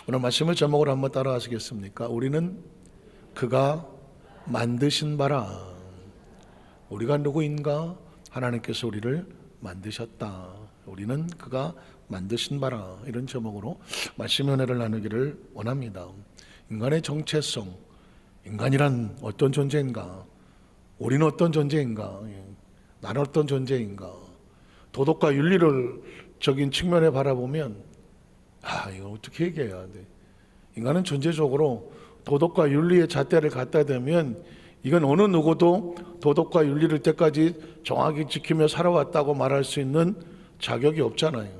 오늘 말씀의 제목을 한번 따라 하시겠습니까? 우리는 그가 만드신 바라. 우리가 누구인가? 하나님께서 우리를 만드셨다. 우리는 그가 만드신 바라. 이런 제목으로 말씀의 은혜를 나누기를 원합니다. 인간의 정체성, 인간이란 어떤 존재인가? 우리는 어떤 존재인가? 나는 어떤 존재인가? 도덕과 윤리를 적인 측면에 바라보면 이거 어떻게 얘기해야 돼? 인간은 존재적으로 도덕과 윤리의 잣대를 갖다 대면 이건 어느 누구도 도덕과 윤리를 때까지 정확히 지키며 살아왔다고 말할 수 있는 자격이 없잖아요.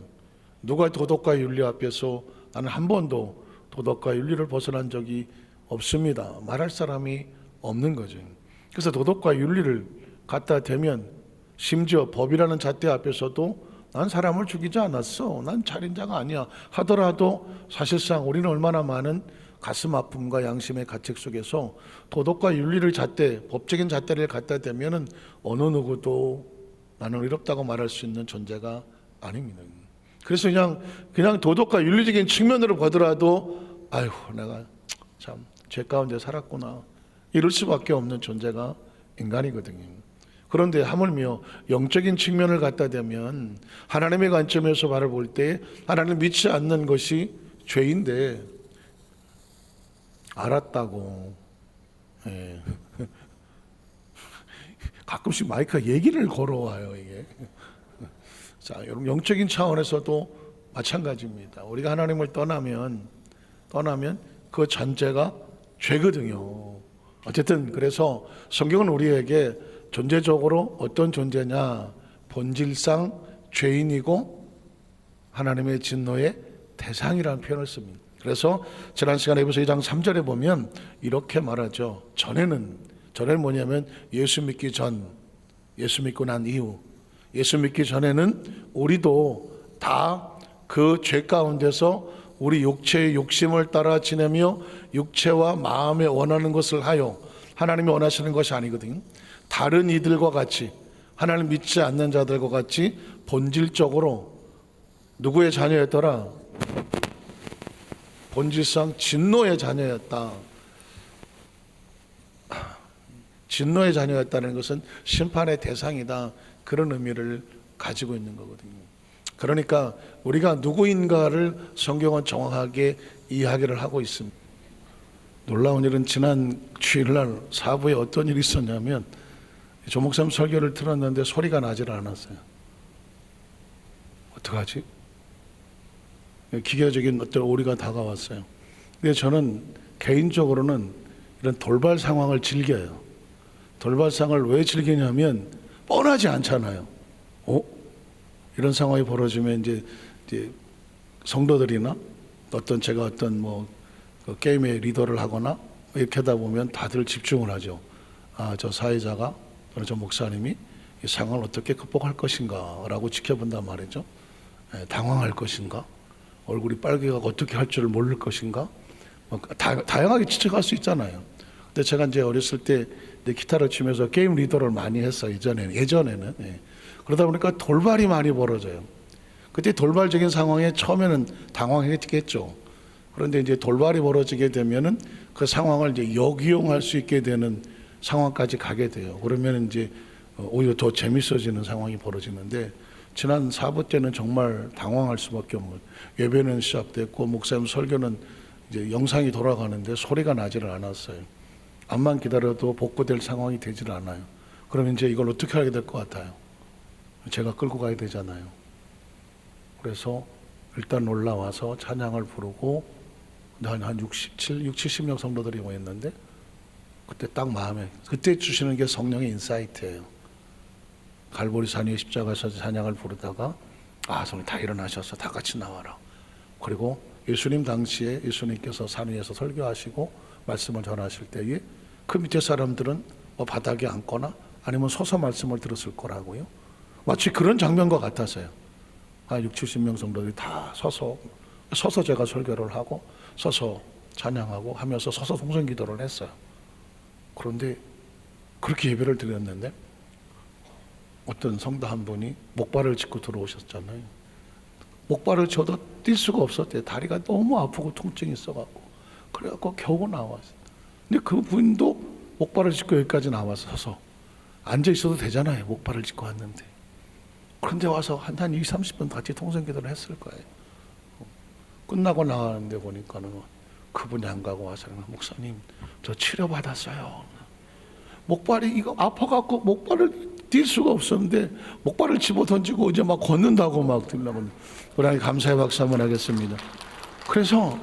누가 도덕과 윤리 앞에서 나는 한 번도 도덕과 윤리를 벗어난 적이 없습니다. 말할 사람이 없는 거죠. 그래서 도덕과 윤리를 갖다 대면 심지어 법이라는 잣대 앞에서도 난 사람을 죽이지 않았어, 난 살인자가 아니야 하더라도 사실상 우리는 얼마나 많은 가슴 아픔과 양심의 가책 속에서 도덕과 윤리를 잣대, 법적인 잣대를 갖다 대면은 어느 누구도 나는 의롭다고 말할 수 있는 존재가 아닙니다. 그래서 그냥 도덕과 윤리적인 측면으로 보더라도 아이고 내가 참 죄 가운데 살았구나 이럴 수밖에 없는 존재가 인간이거든요. 그런데 하물며 영적인 측면을 갖다 대면 하나님의 관점에서 바라볼 때 하나님을 믿지 않는 것이 죄인데 알았다고. 가끔씩 마이크가 얘기를 걸어와요 이게. 자, 여러분 영적인 차원에서도 마찬가지입니다. 우리가 하나님을 떠나면 그 전제가 죄거든요. 어쨌든 그래서 성경은 우리에게 존재적으로 어떤 존재냐? 본질상 죄인이고 하나님의 진노의 대상이라는 표현을 씁니다. 그래서 지난 시간에 에베소 2장 3절에 보면 이렇게 말하죠. 전에는 뭐냐면 예수 믿기 전, 예수 믿고 난 이후, 예수 믿기 전에는 우리도 다 그 죄 가운데서 우리 육체의 욕심을 따라 지내며 육체와 마음에 원하는 것을 하여 하나님이 원하시는 것이 아니거든요. 다른 이들과 같이 하나님 믿지 않는 자들과 같이 본질적으로 누구의 자녀였더라? 본질상 진노의 자녀였다. 진노의 자녀였다는 것은 심판의 대상이다. 그런 의미를 가지고 있는 거거든요. 그러니까 우리가 누구인가를 성경은 정확하게 이야기를 하고 있습니다. 놀라운 일은 지난 주일날 사부에 어떤 일이 있었냐면 조 목사님 설교를 들었는데 소리가 나질 않았어요. 어떡하지? 기계적인 어떤 오류가 다가왔어요. 근데 저는 개인적으로는 이런 돌발 상황을 즐겨요. 돌발 상황을 왜 즐기냐면 뻔하지 않잖아요. 이런 상황이 벌어지면 이제 성도들이나 제가 어떤 그 게임의 리더를 하거나 이렇게 하다 보면 다들 집중을 하죠. 저 사회자가 또는 저 목사님이 이 상황을 어떻게 극복할 것인가 라고 지켜본단 말이죠. 당황할 것인가, 얼굴이 빨개가고 어떻게 할 줄을 모를 것인가, 다양하게 추측할 수 있잖아요. 근데 제가 이제 어렸을 때 기타를 치면서 게임 리더를 많이 했어요. 예전에는. 그러다 보니까 돌발이 많이 벌어져요. 그때 돌발적인 상황에 처음에는 당황했겠죠. 그런데 이제 돌발이 벌어지게 되면은 그 상황을 이제 역이용할 수 있게 되는 상황까지 가게 돼요. 그러면 이제 오히려 더 재밌어지는 상황이 벌어지는데 지난 4부 때는 정말 당황할 수밖에 없는, 예배는 시작됐고 목사님 설교는 이제 영상이 돌아가는데 소리가 나지를 않았어요. 암만 기다려도 복구될 상황이 되질 않아요. 그러면 이제 이걸 어떻게 하게 될 것 같아요? 제가 끌고 가야 되잖아요. 그래서 일단 올라와서 찬양을 부르고 한 70명 성도들이 모였는데 그때 딱 그때 주시는 게 성령의 인사이트예요. 갈보리산 위에 십자가에서 찬양을 부르다가 성령 다 일어나셔서 다 같이 나와라. 그리고 예수님 당시에 예수님께서 산 위에서 설교하시고 말씀을 전하실 때에 그 밑에 사람들은 바닥에 앉거나 아니면 서서 말씀을 들었을 거라고요. 마치 그런 장면과 같아서요. 70명 성도들이 다 서서 제가 설교를 하고 서서 찬양하고 하면서 서서 동성기도를 했어요. 그런데 그렇게 예배를 드렸는데 어떤 성도 한 분이 목발을 짚고 들어오셨잖아요. 목발을 쳐도 뛸 수가 없었대요. 다리가 너무 아프고 통증이 있어갖고. 그래갖고 겨우 나왔어요. 근데 그분도 목발을 짚고 여기까지 나와서 서서 앉아 있어도 되잖아요. 목발을 짚고 왔는데. 그런데 와서 한 20, 30분 같이 통성기도를 했을 거예요. 끝나고 나가는데 보니까는 그분이 안 가고 와서 목사님 저 치료받았어요. 목발이 이거 아파갖고 목발을 뛸 수가 없었는데 목발을 집어 던지고 이제 막 걷는다고 막 들라고. 우리 감사의 박수 한번 하겠습니다. 그래서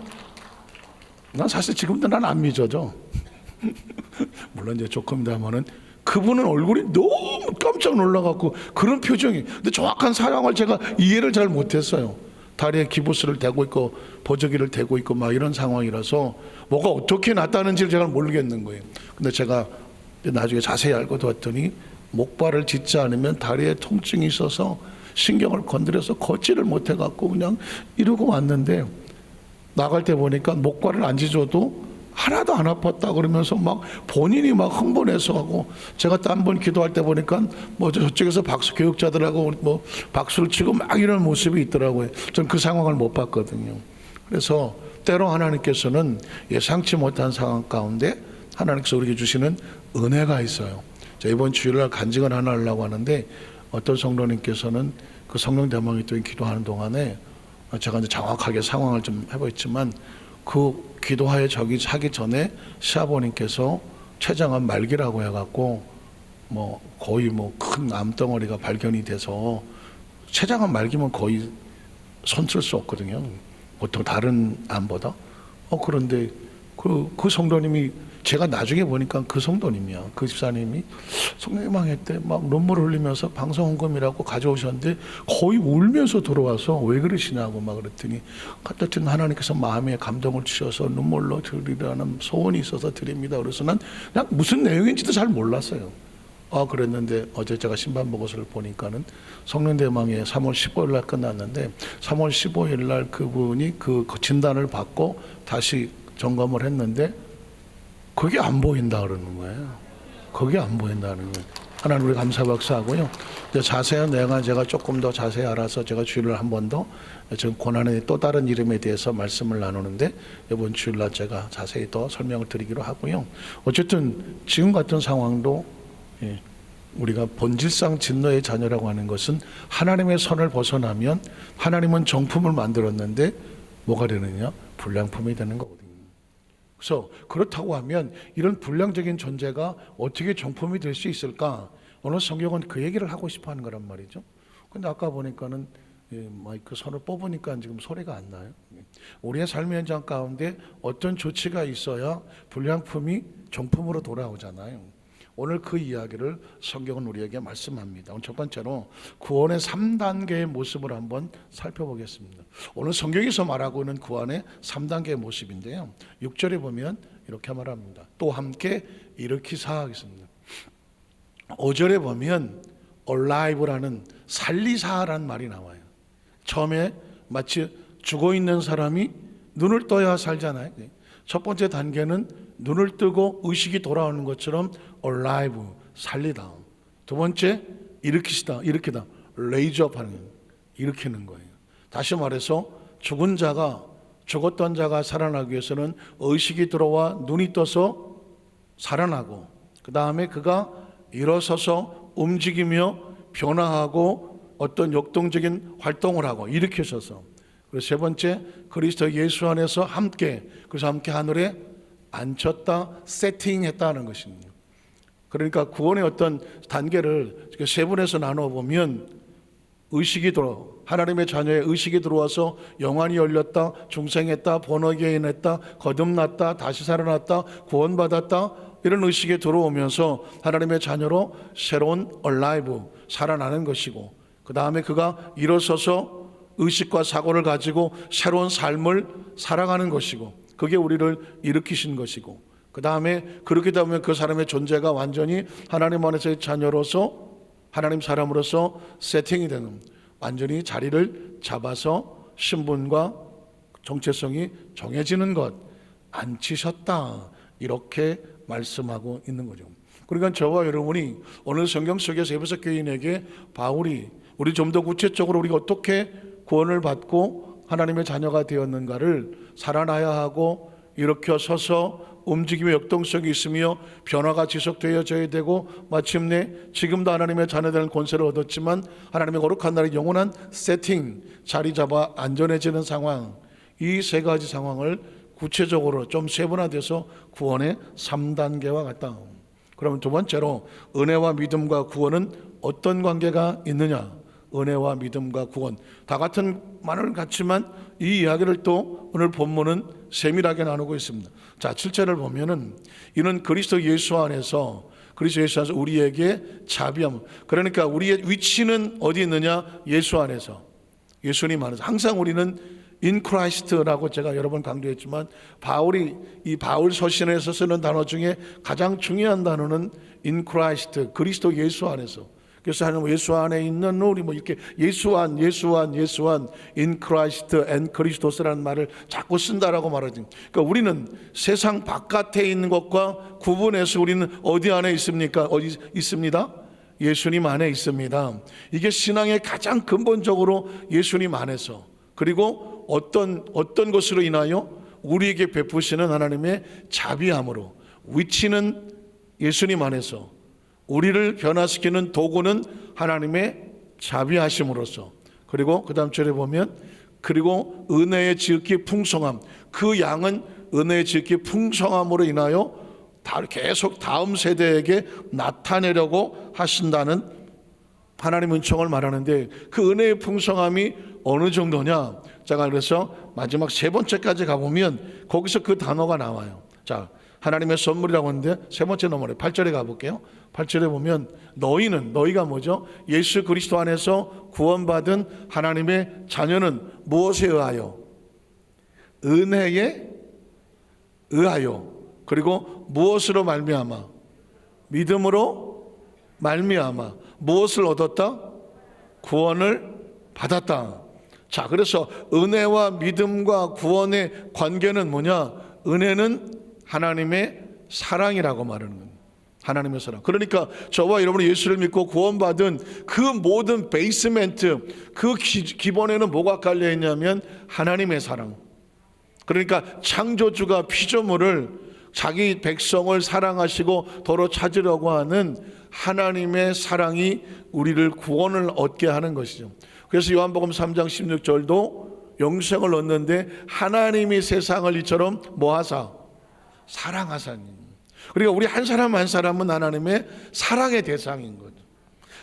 난 사실 지금도 난 안 믿어져. 물론 이제 조금이다마는 그분은 얼굴이 너무 깜짝 놀라갖고 그런 표정이. 근데 정확한 상황을 제가 이해를 잘 못했어요. 다리에 기부스를 대고 있고 보조기를 대고 있고 막 이런 상황이라서 뭐가 어떻게 났다는지를 제가 모르겠는 거예요. 근데 제가 나중에 자세히 알고 봤더니 목발을 짚지 않으면 다리에 통증이 있어서 신경을 건드려서 걷지를 못해갖고 그냥 이러고 왔는데 나갈 때 보니까 목발을 안 짚어도 하나도 안 아팠다 그러면서 막 본인이 막 흥분해서 하고 제가 또 한 번 기도할 때 보니까 뭐 저쪽에서 박수 교육자들하고 뭐 박수를 치고 막 이런 모습이 있더라고요. 전 그 상황을 못 봤거든요. 그래서 때로 하나님께서는 예상치 못한 상황 가운데 하나님께서 우리에게 주시는 은혜가 있어요. 자, 이번 주일날 간증을 하나 하려고 하는데 어떤 성도님께서는 그 성령 대망이 또 기도하는 동안에 제가 이제 정확하게 상황을 좀 해보였지만 그 기도하에 저기 하기 전에 시아버님께서 췌장암 말기라고 해갖고 뭐 거의 뭐 큰 암덩어리가 발견이 돼서 췌장암 말기면 거의 손 쓸 수 없거든요. 보통 다른 암보다. 그런데 그 성도님이 제가 나중에 보니까 그 성도님이야. 그 집사님이 성령망회 때 막 눈물 흘리면서 방송헌금이라고 가져오셨는데 거의 울면서 들어와서 왜 그러시냐고 막 그랬더니 하여튼 하나님께서 마음에 감동을 주셔서 눈물로 드리라는 소원이 있어서 드립니다. 그래서 난 그냥 무슨 내용인지도 잘 몰랐어요. 그랬는데 어제 제가 신반 보고서를 보니까는 성령대망회 3월 15일 날 끝났는데 3월 15일 날 그분이 그 진단을 받고 다시 점검을 했는데 그게 안 보인다 그러는 거예요. 그게 안 보인다는 거예요. 하나님 우리 감사 박수하고요. 자세한 내용은 제가 조금 더 자세히 알아서 제가 주일날 한 번 더 지금 고난의 또 다른 이름에 대해서 말씀을 나누는데 이번 주일날 제가 자세히 더 설명을 드리기로 하고요. 어쨌든 지금 같은 상황도 우리가 본질상 진노의 자녀라고 하는 것은 하나님의 선을 벗어나면 하나님은 정품을 만들었는데 뭐가 되느냐? 불량품이 되는 거거든요. 그래서 그렇다고 하면 이런 불량적인 존재가 어떻게 정품이 될 수 있을까? 오늘 성경은 그 얘기를 하고 싶어 하는 거란 말이죠. 근데 아까 보니까는 마이크 선을 뽑으니까 지금 소리가 안 나요. 우리의 삶의 현장 가운데 어떤 조치가 있어야 불량품이 정품으로 돌아오잖아요. 오늘 그 이야기를 성경은 우리에게 말씀합니다. 오늘 첫 번째로 구원의 3단계의 모습을 한번 살펴보겠습니다. 오늘 성경에서 말하고 있는 구원의 3단계의 모습인데요. 6절에 보면 이렇게 말합니다. 또 함께 일으키사 하겠습니다. 5절에 보면 alive라는 살리사라는 말이 나와요. 처음에 마치 죽어있는 사람이 눈을 떠야 살잖아요. 첫 번째 단계는 눈을 뜨고 의식이 돌아오는 것처럼 alive, 살리다. 두 번째, 일으키시다, 일으키다, raise up 하는 거예요. 일으키는 거예요. 다시 말해서 죽었던 자가 살아나기 위해서는 의식이 들어와 눈이 떠서 살아나고 그 다음에 그가 일어서서 움직이며 변화하고 어떤 역동적인 활동을 하고 일으키셔서 그리고 세 번째, 그리스도 예수 안에서 함께, 그래서 함께 하늘에 앉혔다, 세팅했다는 것입니다. 그러니까 구원의 어떤 단계를 세 분에서 나눠보면 의식이 들어, 하나님의 자녀의 의식이 들어와서 영안이 열렸다, 중생했다, 번호개인했다, 거듭났다, 다시 살아났다, 구원받았다, 이런 의식이 들어오면서 하나님의 자녀로 새로운 alive, 살아나는 것이고 그 다음에 그가 일어서서 의식과 사고를 가지고 새로운 삶을 살아가는 것이고 그게 우리를 일으키신 것이고 그 다음에 그렇게 되면 그 사람의 존재가 완전히 하나님 안에서의 자녀로서 하나님 사람으로서 세팅이 되는 완전히 자리를 잡아서 신분과 정체성이 정해지는 것 앉히셨다 이렇게 말씀하고 있는 거죠. 그러니까 저와 여러분이 오늘 성경 속에서 에베소 교인에게 바울이 우리 좀 더 구체적으로 우리가 어떻게 구원을 받고 하나님의 자녀가 되었는가를 살아나야 하고 일으켜 서서 움직임의 역동성이 있으며 변화가 지속되어져야 되고 마침내 지금도 하나님의 자녀되는 권세를 얻었지만 하나님의 거룩한 나라의 영원한 세팅, 자리 잡아 안전해지는 상황, 이 세 가지 상황을 구체적으로 좀 세분화돼서 구원의 3단계와 같다. 그러면 두 번째로 은혜와 믿음과 구원은 어떤 관계가 있느냐? 은혜와 믿음과 구원 다 같은 말을 같지만 이 이야기를 또 오늘 본문은 세밀하게 나누고 있습니다. 자, 7절을 보면은 이는 그리스도 예수 안에서 우리에게 자비함. 그러니까 우리의 위치는 어디 있느냐? 예수 안에서, 예수님 안에서. 항상 우리는 in Christ라고 제가 여러 번 강조했지만 바울이 이 바울 서신에서 쓰는 단어 중에 가장 중요한 단어는 in Christ, 그리스도 예수 안에서. 그래서 하나님 예수 안에 있는 우리 뭐 이렇게 예수 안 in Christ and 그리스도스라는 말을 자꾸 쓴다라고 말하죠. 그러니까 우리는 세상 바깥에 있는 것과 구분해서 우리는 어디 안에 있습니까? 어디 있습니다? 예수님 안에 있습니다. 이게 신앙의 가장 근본적으로 예수님 안에서, 그리고 어떤 것으로 인하여 우리에게 베푸시는 하나님의 자비함으로, 위치는 예수님 안에서, 우리를 변화시키는 도구는 하나님의 자비하심으로서, 그리고 그 다음 절에 보면 그리고 은혜의 지극히 풍성함, 그 양은 은혜의 지극히 풍성함으로 인하여 계속 다음 세대에게 나타내려고 하신다는 하나님의 은총을 말하는데, 그 은혜의 풍성함이 어느 정도냐? 제가 그래서 마지막 세 번째까지 가보면 거기서 그 단어가 나와요. 자, 하나님의 선물이라고 하는데 세 번째 넘어래 8절에 가볼게요. 8절에 보면 너희가 뭐죠? 예수 그리스도 안에서 구원받은 하나님의 자녀는 무엇에 의하여? 은혜에 의하여. 그리고 무엇으로 말미암아? 믿음으로 말미암아. 무엇을 얻었다? 구원을 받았다. 자, 그래서 은혜와 믿음과 구원의 관계는 뭐냐? 은혜는 하나님의 사랑이라고 말하는 겁니다. 하나님의 사랑. 그러니까 저와 여러분이 예수를 믿고 구원받은 그 모든 베이스멘트, 그 기본에는 뭐가 깔려 있냐면 하나님의 사랑. 그러니까 창조주가 피조물을 자기 백성을 사랑하시고 도로 찾으려고 하는 하나님의 사랑이 우리를 구원을 얻게 하는 것이죠. 그래서 요한복음 3장 16절도 영생을 얻는데 하나님이 세상을 이처럼 뭐하사? 사랑하사니. 그러니까 우리 한 사람 한 사람은 하나님의 사랑의 대상인 거죠.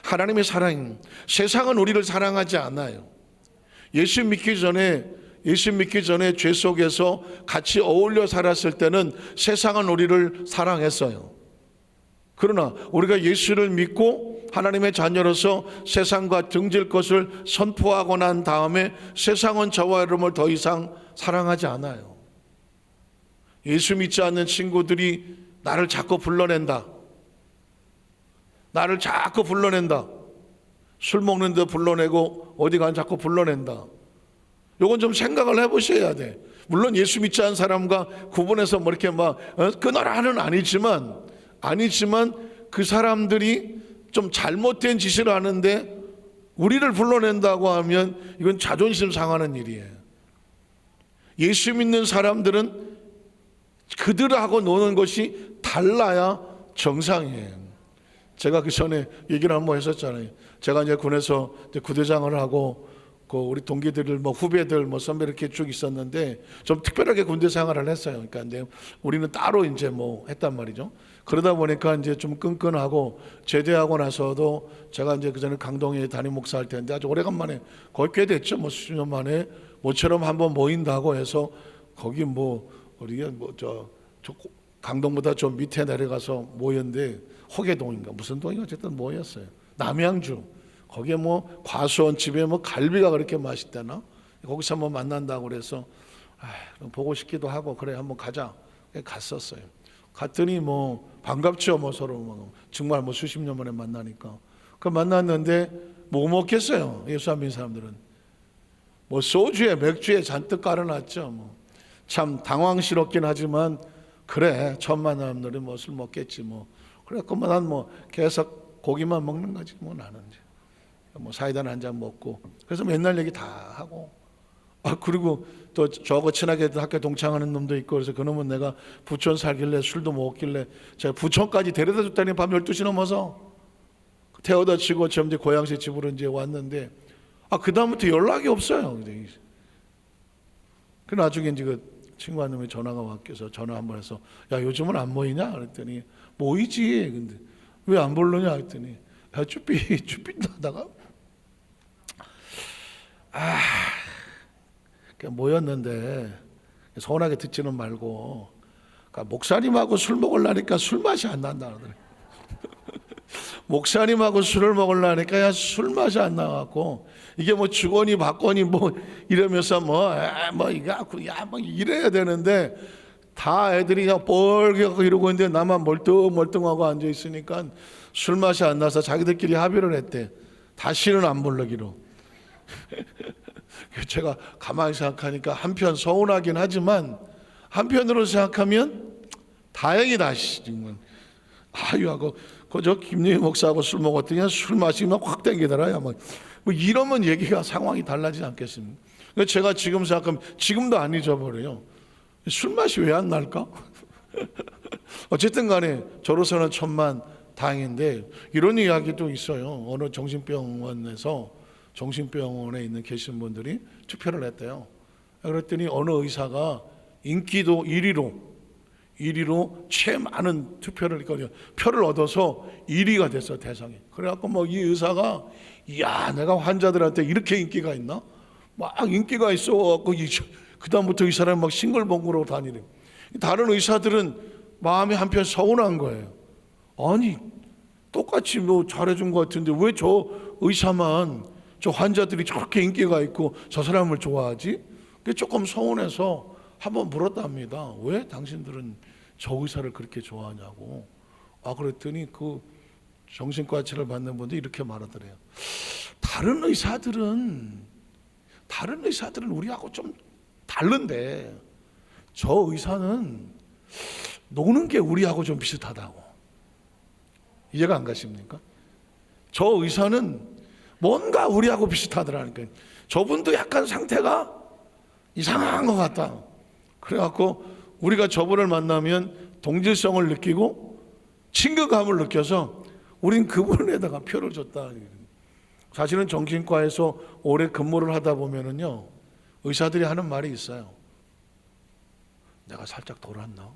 하나님의 사랑. 세상은 우리를 사랑하지 않아요. 예수 믿기 전에 죄 속에서 같이 어울려 살았을 때는 세상은 우리를 사랑했어요. 그러나 우리가 예수를 믿고 하나님의 자녀로서 세상과 등질 것을 선포하고 난 다음에 세상은 저와 여러분을 더 이상 사랑하지 않아요. 예수 믿지 않는 친구들이 나를 자꾸 불러낸다. 술 먹는데 불러내고 어디 가면 자꾸 불러낸다. 요건 좀 생각을 해보셔야 돼. 물론 예수 믿지 않은 사람과 구분해서 뭐 이렇게 막 끊어라는 아니지만 그 사람들이 좀 잘못된 짓을 하는데 우리를 불러낸다고 하면 이건 자존심 상하는 일이에요. 예수 믿는 사람들은 그들하고 노는 것이 달라야 정상이에요. 제가 그 전에 얘기를 한번 했었잖아요. 제가 이제 군에서 이제 구대장을 하고 그 우리 동기들, 뭐 후배들, 뭐 선배 이렇게 쭉 있었는데 좀 특별하게 군대 생활을 했어요. 그러니까 근데 우리는 따로 이제 뭐 했단 말이죠. 그러다 보니까 이제 좀 끈끈하고 제대하고 나서도 제가 이제 그 전에 강동에 담임 목사할 때인데 아주 오래간만에 거의 꽤 됐죠. 뭐 수십 년 만에 모처럼 한번 모인다고 해서 거기 뭐 우리가 뭐 저 강동보다 좀 밑에 내려가서 모였는데 호계동인가 무슨 동인가 어쨌든 모였어요. 남양주. 거기에 뭐 과수원 집에 뭐 갈비가 그렇게 맛있다나 거기서 한번 만난다고 그래서 보고 싶기도 하고 그래 한번 가자 갔었어요. 갔더니 뭐 반갑죠. 뭐 서로 뭐 정말 뭐 수십 년 만에 만나니까 그 만났는데 뭐 먹겠어요. 예수 안 믿는 사람들은 뭐 소주에 맥주에 잔뜩 깔아놨죠. 뭐 참 당황스럽긴 하지만 그래 처음 만난 사람들이 뭐 술 먹겠지 뭐 그래갖고 난 뭐 계속 고기만 먹는 거지 뭐 나는 이제. 뭐 사이다 한 잔 먹고 그래서 맨날 얘기 다 하고 그리고 또 저하고 친하게 학교 동창하는 놈도 있고 그래서 그놈은 내가 부천 살길래 술도 먹었길래 제가 부천까지 데려다 줬다니 밤 12시 넘어서 태워다 치고 저 이제 고향시 집으로 이제 왔는데 그다음부터 연락이 없어요. 그 나중에 이제 그 친구 한 놈이 전화가 왔겨서 전화 한번 해서 야 요즘은 안 모이냐 그랬더니 모이지 근데 왜 안 부르냐 했더니 야 쭈삣 하다가 모였는데 서운하게 듣지는 말고 그러니까 목사님하고 술 먹으려니까 술 맛이 안 난다 그러더래. 목사님하고 술을 먹으려니까 술 맛이 안 나갖고 이게 뭐 주거니 받거니 뭐 이러면서 뭐 이래야 되는데 다 애들이 그냥 뻘개고 이러고 있는데 나만 멀뚱멀뚱하고 앉아 있으니까 술 맛이 안 나서 자기들끼리 합의를 했대. 다시는 안 부르기로. 제가 가만히 생각하니까 한편 서운하긴 하지만 한편으로 생각하면 다행이다. 정말. 하고 그저 김유희 목사하고 술 먹었더니 술 마시면 확 땡기더라요. 뭐 이러면 얘기가 상황이 달라지지 않겠습니까? 제가 지금 생각하면 지금도 안 잊어버려요. 술 맛이 왜 안 날까? 어쨌든 간에 저로서는 천만 다행인데 이런 이야기도 있어요. 어느 정신병원에 있는 계신 분들이 투표를 했대요. 그랬더니 어느 의사가 인기도 1위로 최 많은 표를 얻어서 1위가 됐어 대상에. 그래갖고 뭐 이 의사가 내가 환자들한테 이렇게 인기가 있나? 막 인기가 있어갖고 그 다음부터 이 사람이 막 싱글벙글로 다니네. 다른 의사들은 마음이 한편 서운한 거예요. 아니 똑같이 뭐 잘해준 것 같은데 왜 저 의사만 저 환자들이 저렇게 인기가 있고 저 사람을 좋아하지? 그게 조금 서운해서 한번 물었답니다. 왜 당신들은 저 의사를 그렇게 좋아하냐고. 그랬더니 그 정신과 치료를 받는 분들이 이렇게 말하더래요. 다른 의사들은 우리하고 좀 다른데 저 의사는 노는 게 우리하고 좀 비슷하다고. 이해가 안 가십니까? 저 의사는 뭔가 우리하고 비슷하더라니까요. 저분도 약간 상태가 이상한 것 같다. 그래갖고 우리가 저분을 만나면 동질성을 느끼고 친근감을 느껴서 우린 그분에다가 표를 줬다. 사실은 정신과에서 오래 근무를 하다 보면은요, 의사들이 하는 말이 있어요. 내가 살짝 돌았나?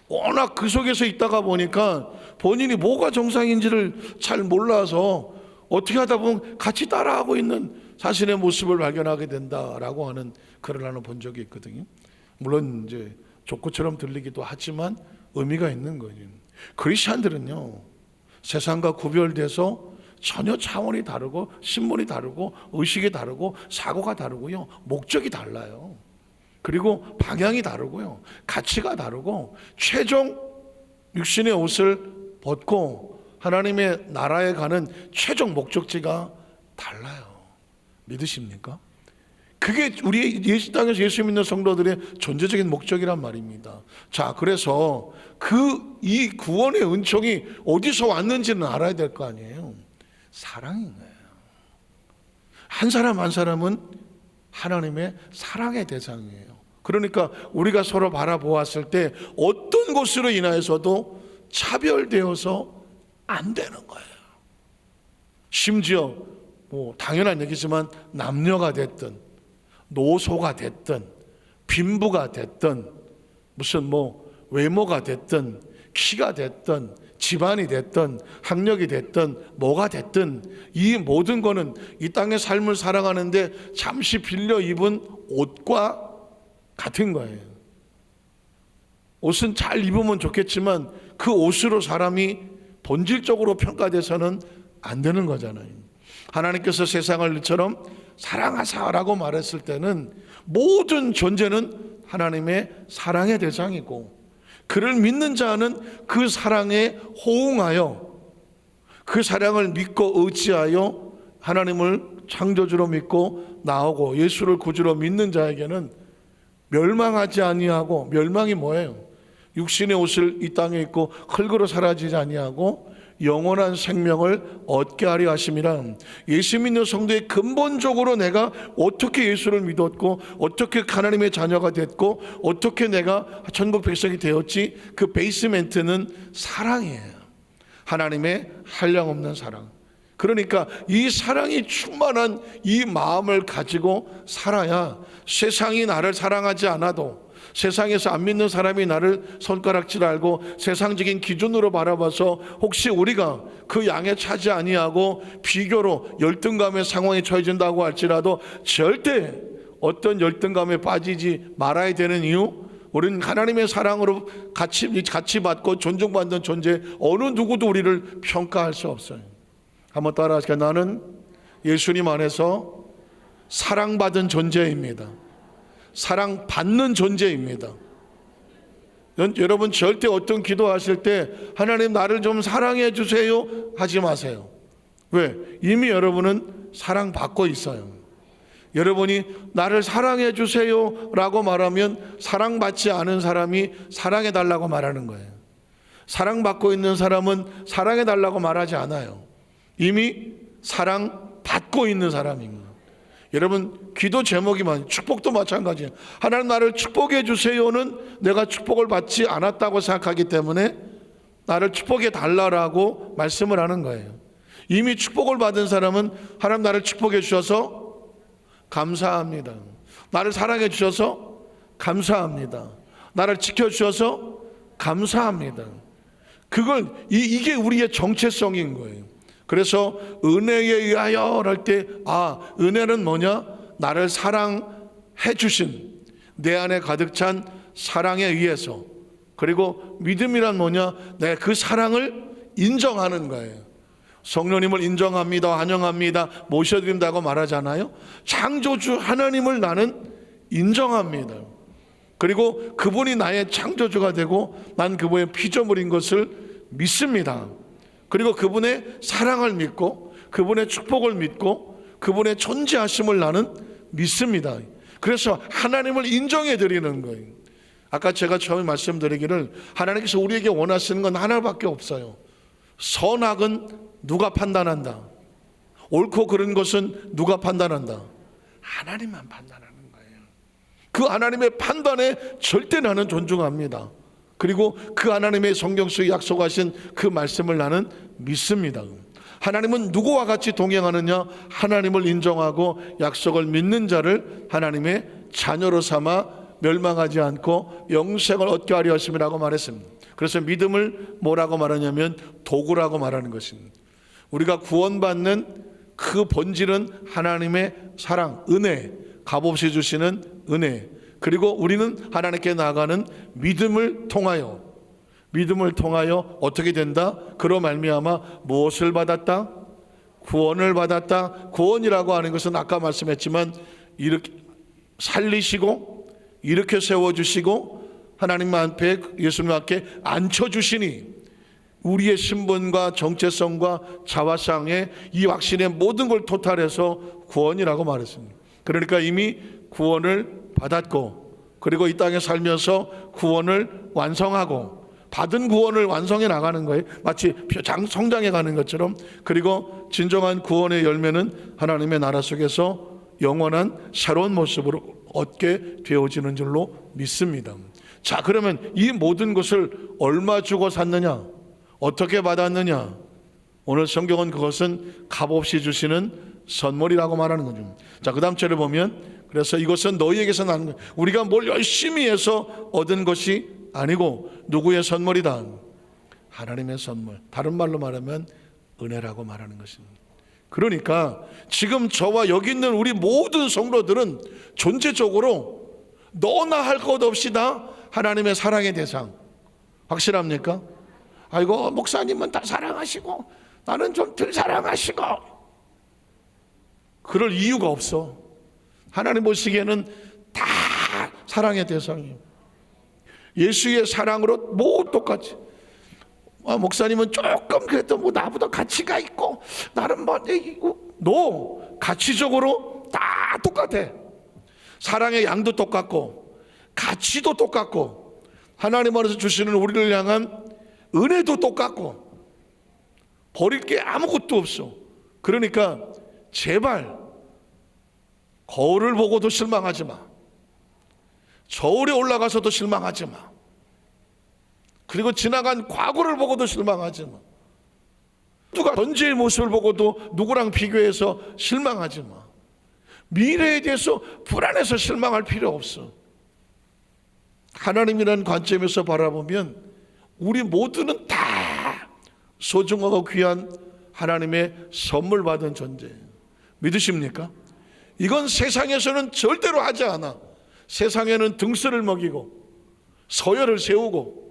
워낙 그 속에서 있다가 보니까 본인이 뭐가 정상인지를 잘 몰라서 어떻게 하다 보면 같이 따라하고 있는 자신의 모습을 발견하게 된다라고 하는 글을 하나 본 적이 있거든요. 물론 이제 족구처럼 들리기도 하지만 의미가 있는 거예요. 크리스찬들은요, 세상과 구별돼서 전혀 차원이 다르고 신분이 다르고 의식이 다르고 사고가 다르고요, 목적이 달라요. 그리고 방향이 다르고요, 가치가 다르고 최종 육신의 옷을 벗고 하나님의 나라에 가는 최종 목적지가 달라요. 믿으십니까? 그게 우리 땅에서 예수 믿는 성도들의 존재적인 목적이란 말입니다. 자, 그래서 이 구원의 은총이 어디서 왔는지는 알아야 될 거 아니에요. 사랑인 거예요. 한 사람 한 사람은 하나님의 사랑의 대상이에요. 그러니까 우리가 서로 바라보았을 때 어떤 것으로 인하여서도 차별되어서 안 되는 거예요. 심지어 뭐 당연한 얘기지만 남녀가 됐든 노소가 됐든 빈부가 됐든 무슨 뭐 외모가 됐든 키가 됐든 집안이 됐든 학력이 됐든 뭐가 됐든 이 모든 거는 이 땅의 삶을 살아가는데 잠시 빌려 입은 옷과 같은 거예요. 옷은 잘 입으면 좋겠지만 그 옷으로 사람이 본질적으로 평가돼서는 안 되는 거잖아요. 하나님께서 세상을 이처럼 사랑하사라고 말했을 때는 모든 존재는 하나님의 사랑의 대상이고 그를 믿는 자는 그 사랑에 호응하여 그 사랑을 믿고 의지하여 하나님을 창조주로 믿고 나오고 예수를 구주로 믿는 자에게는 멸망하지 아니하고, 멸망이 뭐예요? 육신의 옷을 이 땅에 입고 흙으로 사라지지 아니하고 영원한 생명을 얻게 하려 하심이라. 예수 믿는 성도의 근본적으로 내가 어떻게 예수를 믿었고 어떻게 하나님의 자녀가 됐고 어떻게 내가 천국 백성이 되었지, 그 베이스멘트는 사랑이에요. 하나님의 한량없는 사랑. 그러니까 이 사랑이 충만한 이 마음을 가지고 살아야 세상이 나를 사랑하지 않아도, 세상에서 안 믿는 사람이 나를 손가락질 알고 세상적인 기준으로 바라봐서 혹시 우리가 그 양에 차지 아니하고 비교로 열등감의 상황에 처해진다고 할지라도 절대 어떤 열등감에 빠지지 말아야 되는 이유, 우리는 하나님의 사랑으로 같이 받고 존중받는 존재, 어느 누구도 우리를 평가할 수 없어요. 한번 따라하시죠. 나는 예수님 안에서 사랑받은 존재입니다. 사랑받는 존재입니다. 여러분 절대 어떤 기도하실 때 하나님 나를 좀 사랑해 주세요 하지 마세요. 왜? 이미 여러분은 사랑받고 있어요. 여러분이 나를 사랑해 주세요 라고 말하면 사랑받지 않은 사람이 사랑해 달라고 말하는 거예요. 사랑받고 있는 사람은 사랑해 달라고 말하지 않아요. 이미 사랑받고 있는 사람입니다. 여러분 기도 제목이 축복도 마찬가지예요. 하나님 나를 축복해 주세요는 내가 축복을 받지 않았다고 생각하기 때문에 나를 축복해 달라고 말씀을 하는 거예요. 이미 축복을 받은 사람은 하나님 나를 축복해 주셔서 감사합니다. 나를 사랑해 주셔서 감사합니다. 나를 지켜주셔서 감사합니다. 그걸 이게 우리의 정체성인 거예요. 그래서 은혜에 의하여 할 때, 은혜는 뭐냐? 나를 사랑해 주신, 내 안에 가득 찬 사랑에 의해서. 그리고 믿음이란 뭐냐? 내가 그 사랑을 인정하는 거예요. 성령님을 인정합니다, 환영합니다, 모셔드린다고 말하잖아요. 창조주 하나님을 나는 인정합니다. 그리고 그분이 나의 창조주가 되고 난 그분의 피조물인 것을 믿습니다. 그리고 그분의 사랑을 믿고 그분의 축복을 믿고 그분의 존재하심을 나는 믿습니다. 그래서 하나님을 인정해 드리는 거예요. 아까 제가 처음에 말씀드리기를 하나님께서 우리에게 원하시는 건 하나밖에 없어요. 선악은 누가 판단한다? 옳고 그른 것은 누가 판단한다? 하나님만 판단하는 거예요. 그 하나님의 판단에 절대 나는 존중합니다. 그리고 그 하나님의 성경 속에 약속하신 그 말씀을 나는 믿습니다. 하나님은 누구와 같이 동행하느냐? 하나님을 인정하고 약속을 믿는 자를 하나님의 자녀로 삼아 멸망하지 않고 영생을 얻게 하려 하심이라고 말했습니다. 그래서 믿음을 뭐라고 말하냐면 도구라고 말하는 것입니다. 우리가 구원받는 그 본질은 하나님의 사랑, 은혜, 값없이 주시는 은혜, 그리고 우리는 하나님께 나아가는 믿음을 통하여 어떻게 된다? 그로 말미암아 무엇을 받았다? 구원을 받았다. 구원이라고 하는 것은 아까 말씀했지만 이렇게 살리시고 이렇게 세워주시고 하나님 앞에, 예수님 앞에 앉혀주시니 우리의 신분과 정체성과 자화상에 이 확신의 모든 걸 토탈해서 구원이라고 말했습니다. 그러니까 이미 구원을 받았고, 그리고 이 땅에 살면서 구원을 완성하고 받은 구원을 완성해 나가는 거예요. 마치 성장해 가는 것처럼. 그리고 진정한 구원의 열매는 하나님의 나라 속에서 영원한 새로운 모습으로 얻게 되어지는 줄로 믿습니다. 자, 그러면 이 모든 것을 얼마 주고 샀느냐? 어떻게 받았느냐? 오늘 성경은 그것은 값없이 주시는 선물이라고 말하는 거죠. 자, 그 다음 절을 보면, 그래서 이것은 너희에게서 나는 거예요. 우리가 뭘 열심히 해서 얻은 것이 아니고 누구의 선물이다? 하나님의 선물. 다른 말로 말하면 은혜라고 말하는 것입니다. 그러니까 지금 저와 여기 있는 우리 모든 성도들은 존재적으로 너나 할 것 없이 다 하나님의 사랑의 대상. 확실합니까? 아이고 목사님은 다 사랑하시고 나는 좀 덜 사랑하시고, 그럴 이유가 없어. 하나님 보시기에는 다 사랑의 대상이에요. 예수의 사랑으로 모두 똑같이. 목사님은 조금 그래도 뭐 나보다 가치가 있고 나는 뭐 너 가치적으로 다 똑같아. 사랑의 양도 똑같고 가치도 똑같고 하나님 안에서 주시는 우리를 향한 은혜도 똑같고 버릴 게 아무것도 없어. 그러니까 제발 거울을 보고도 실망하지 마. 저울에 올라가서도 실망하지 마. 그리고 지나간 과거를 보고도 실망하지 마. 누가 현재의 모습을 보고도 누구랑 비교해서 실망하지 마. 미래에 대해서 불안해서 실망할 필요 없어. 하나님이라는 관점에서 바라보면 우리 모두는 다 소중하고 귀한 하나님의 선물 받은 존재예요. 믿으십니까? 이건 세상에서는 절대로 하지 않아. 세상에는 등수를 먹이고 서열을 세우고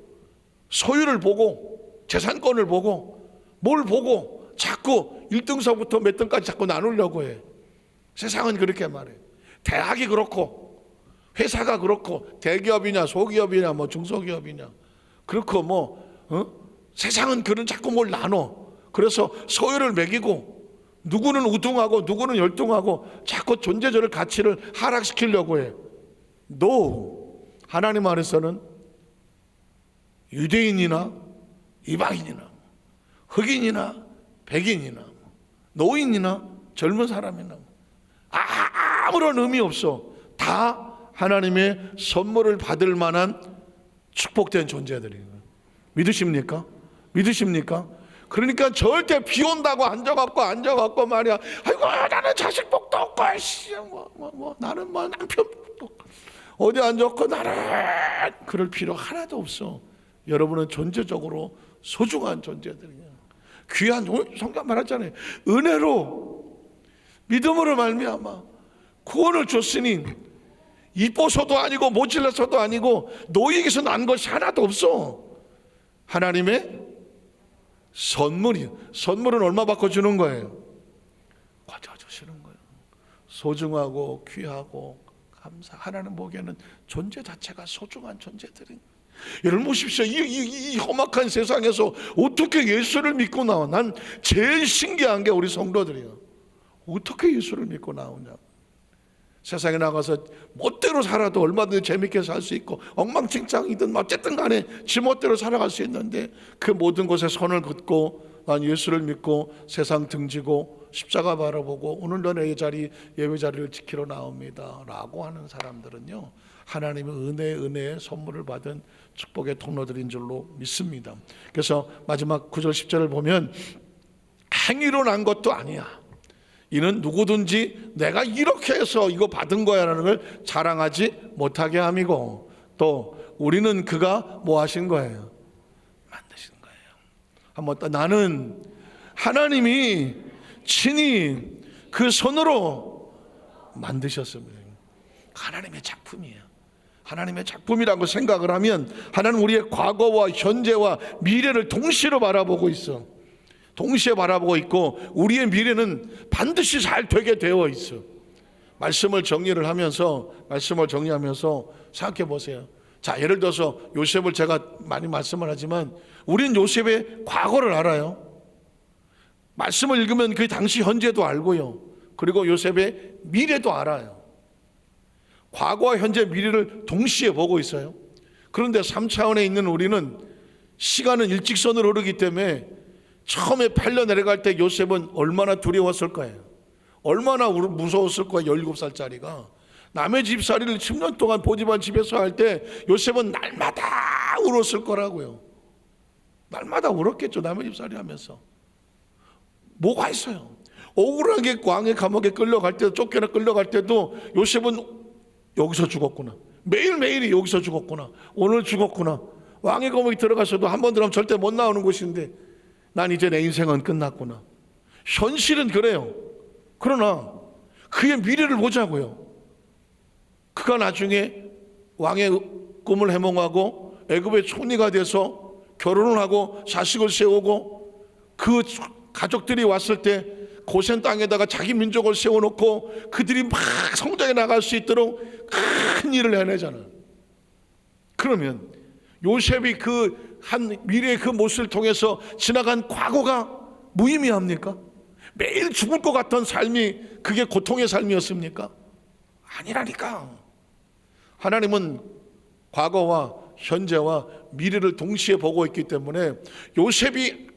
소유를 보고 재산권을 보고 뭘 보고 자꾸 1등서부터 몇 등까지 자꾸 나누려고 해. 세상은 그렇게 말해. 대학이 그렇고 회사가 그렇고 대기업이냐 소기업이냐 뭐 중소기업이냐 그렇고 세상은 그런 자꾸 뭘 나눠. 그래서 소유를 매기고 누구는 우등하고 누구는 열등하고 자꾸 존재적인 가치를 하락시키려고 해. No. 하나님 안에서는 유대인이나 이방인이나 흑인이나 백인이나 노인이나 젊은 사람이나 아무런 의미 없어. 다 하나님의 선물을 받을 만한 축복된 존재들이에요. 믿으십니까? 믿으십니까? 그러니까 절대 비 온다고 앉아갖고 말이야. 아이고 나는 자식 복도 없고 나는 남편 복도 없고 어디 앉았고 나는 그럴 필요 하나도 없어. 여러분은 존재적으로 소중한 존재들이야. 귀한 성경 말하잖아요. 은혜로 믿음으로 말미암아 구원을 줬으니 이뻐서도 아니고 모질라서도 아니고 너희에게서 난 것이 하나도 없어. 하나님의 선물은 얼마 받고 주는 거예요? 가져 주시는 거예요. 소중하고 귀하고 하나님 보기에는 존재 자체가 소중한 존재들이. 여러분 보십시오. 이 험악한 세상에서 어떻게 예수를 믿고 나와? 난 제일 신기한 게 우리 성도들이에요. 어떻게 예수를 믿고 나오냐? 세상에 나가서 멋대로 살아도 얼마든지 재밌게 살 수 있고 엉망진창이든 어쨌든 간에 지 멋대로 살아갈 수 있는데 그 모든 것에 선을 긋고 난 예수를 믿고 세상 등지고 십자가 바라보고 오늘도 내 자리 예배 자리를 지키러 나옵니다 라고 하는 사람들은요, 하나님의 은혜의 선물을 받은 축복의 통로들인 줄로 믿습니다. 그래서 마지막 9절 10절을 보면 행위로 난 것도 아니야. 이는 누구든지 내가 이렇게 해서 이거 받은 거야 라는 걸 자랑하지 못하게 함이고, 또 우리는 그가 뭐 하신 거예요? 만드신 거예요. 한번 또 나는 하나님이 친히 그 손으로 만드셨습니다. 하나님의 작품이에요. 하나님의 작품이라고 생각을 하면 하나는 우리의 과거와 현재와 미래를 동시에 바라보고 있어. 동시에 바라보고 있고 우리의 미래는 반드시 잘 되게 되어 있어. 말씀을 정리하면서 생각해 보세요. 자, 예를 들어서 요셉을 제가 많이 말씀을 하지만 우리는 요셉의 과거를 알아요. 말씀을 읽으면 그 당시 현재도 알고요. 그리고 요셉의 미래도 알아요. 과거와 현재 미래를 동시에 보고 있어요. 그런데 3차원에 있는 우리는 시간은 일직선으로 흐르기 때문에 처음에 팔려 내려갈 때 요셉은 얼마나 두려웠을 거예요. 얼마나 무서웠을 거예요. 17살짜리가 남의 집살이를 10년 동안 보디발 집에서 할 때 요셉은 날마다 울었을 거라고요. 날마다 울었겠죠. 남의 집살이 하면서. 뭐가 있어요? 억울하게 왕의 감옥에 끌려갈 때도, 쫓겨나 끌려갈 때도 요셉은 여기서 죽었구나, 매일매일이 여기서 죽었구나, 오늘 죽었구나, 왕의 감옥에 들어가서도 한 번 들어가면 절대 못 나오는 곳인데 난 이제 내 인생은 끝났구나. 현실은 그래요. 그러나 그의 미래를 보자고요. 그가 나중에 왕의 꿈을 해몽하고 애굽의 총리가 돼서 결혼을 하고 자식을 세우고 그 가족들이 왔을 때 고센 땅에다가 자기 민족을 세워놓고 그들이 막 성장해 나갈 수 있도록 큰 일을 해내잖아요. 그러면 요셉이 그 한 미래의 그 모습을 통해서 지나간 과거가 무의미합니까? 매일 죽을 것 같던 삶이 그게 고통의 삶이었습니까? 아니라니까. 하나님은 과거와 현재와 미래를 동시에 보고 있기 때문에 요셉이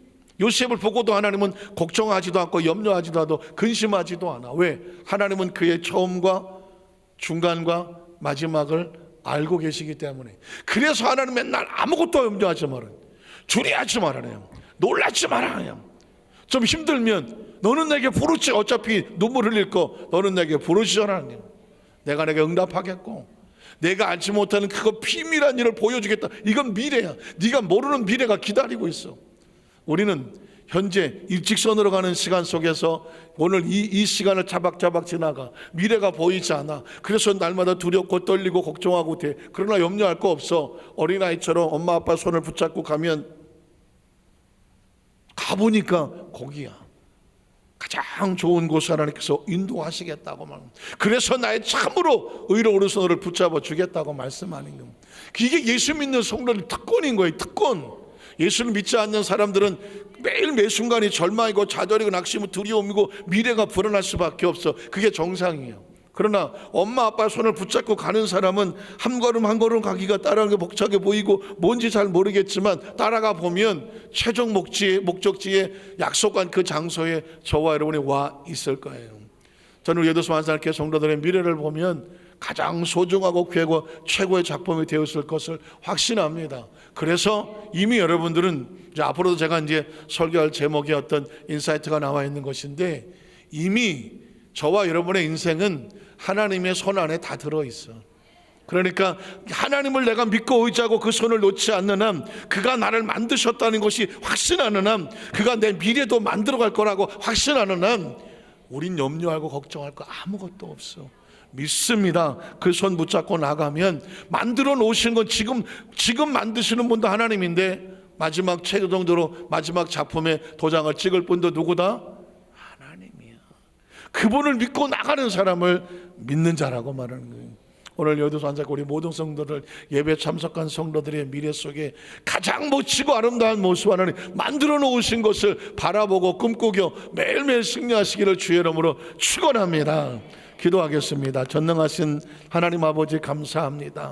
요셉을 보고도 하나님은 걱정하지도 않고 염려하지도 않고 근심하지도 않아. 왜? 하나님은 그의 처음과 중간과 마지막을 알고 계시기 때문에. 그래서 하나님 맨날 아무것도 염려하지 마라, 주리하지 말아요, 놀라지 말아요. 좀 힘들면 너는 내게 부르지, 어차피 눈물 흘릴 거 너는 내게 부르시잖아. 내가 내게 응답하겠고, 내가 알지 못하는 그거 비밀한 일을 보여주겠다. 이건 미래야. 네가 모르는 미래가 기다리고 있어. 우리는 현재 일직선으로 가는 시간 속에서 오늘 이 시간을 자박자박 지나가. 미래가 보이지 않아. 그래서 날마다 두렵고 떨리고 걱정하고 돼. 그러나 염려할 거 없어. 어린아이처럼 엄마 아빠 손을 붙잡고 가보니까 거기야. 가장 좋은 곳을 하나님께서 인도하시겠다고 말합니다. 그래서 나의 참으로 의로운 오른손을 붙잡아 주겠다고 말씀하는 겁니다. 이게 예수 믿는 성도의 특권인 거예요. 특권. 예수를 믿지 않는 사람들은 매일 매 순간이 절망이고 좌절이고 낙심이고 두려움이고 미래가 불안할 수밖에 없어. 그게 정상이에요. 그러나 엄마 아빠 손을 붙잡고 가는 사람은 한 걸음 한 걸음 가기가 따라가는 게 벅차게 보이고 뭔지 잘 모르겠지만 따라가 보면 최종 목적지에 약속한 그 장소에 저와 여러분이 와 있을 거예요. 저는 예도수 만사학교 성도들의 미래를 보면 가장 소중하고 귀하고 최고의 작품이 되었을 것을 확신합니다. 그래서 이미 여러분들은 이제 앞으로도 제가 이제 설교할 제목의 어떤 인사이트가 나와 있는 것인데, 이미 저와 여러분의 인생은 하나님의 손 안에 다 들어있어. 그러니까 하나님을 내가 믿고 의지하고 그 손을 놓지 않는 한, 그가 나를 만드셨다는 것이 확신하는 한, 그가 내 미래도 만들어갈 거라고 확신하는 한, 우린 염려하고 걱정할 거 아무것도 없어. 믿습니다. 그 손 붙잡고 나가면 만들어 놓으신 건 지금 만드시는 분도 하나님인데, 마지막 최종적으로 마지막 작품에 도장을 찍을 분도 누구다? 하나님이야. 그분을 믿고 나가는 사람을 믿는 자라고 말하는 거예요. 오늘 여기서 앉아있고 우리 모든 성도들, 예배 참석한 성도들의 미래 속에 가장 멋지고 아름다운 모습 하나님 만들어 놓으신 것을 바라보고 꿈꾸며 매일매일 승리하시기를 주의 이름으로 축원합니다. 기도하겠습니다. 전능하신 하나님 아버지 감사합니다.